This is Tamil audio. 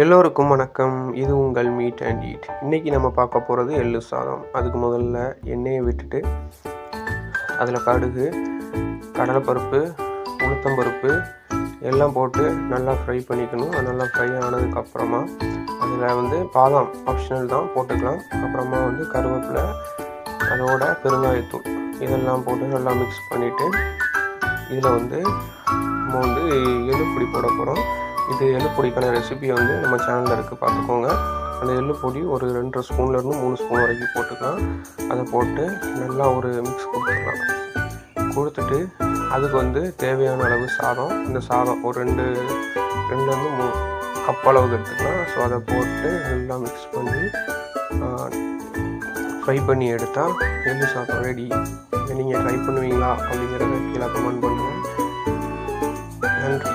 எல்லோருக்கும் வணக்கம். இது உங்கள் மீட் அண்ட் ஈட். இன்றைக்கி நம்ம பார்க்க போகிறது எள்ளு சாதம். அதுக்கு முதல்ல எண்ணெயை விட்டுட்டு அதில் கடுகு, கடலைப்பருப்பு, உளுத்தம்பருப்பு எல்லாம் போட்டு நல்லா ஃப்ரை பண்ணிக்கணும். அது நல்லா ஃப்ரை ஆனதுக்கப்புறமா அதில் பாதாம் ஆப்ஷனல் தான், போட்டுக்கலாம். அப்புறமா கருவேப்பிலை, அதோட பெருங்காயத்தூள் இதெல்லாம் போட்டு நல்லா மிக்ஸ் பண்ணிவிட்டு இதில் நம்ம எள்ளுப்பொடி போட போகிறோம். இது எள்ளுப்பொடிக்கான ரெசிபி நம்ம சேனலில் இருக்குது, பார்த்துக்கோங்க. அந்த எள்ளுப்பொடி ஒரு 2 ஸ்பூன்லேருந்து 3 ஸ்பூன் வரைக்கும் போட்டுக்கலாம். அதை போட்டு நல்லா ஒரு மிக்ஸ் கொடுத்துட்டு அதுக்கு தேவையான அளவு சாதம், இந்த சாதம் ஒரு 2லேருந்து 3 கப் அளவுக்கு எடுத்துக்கலாம். ஸோ அதை போட்டு நல்லா மிக்ஸ் பண்ணி ஃப்ரை பண்ணி எடுத்தால் எள்ளு சாதம் ரெடி. நீங்கள் ட்ரை பண்ணுவீங்களா அப்படிங்கிறத கீழே கமெண்ட் பண்ணுங்கள். நன்றி.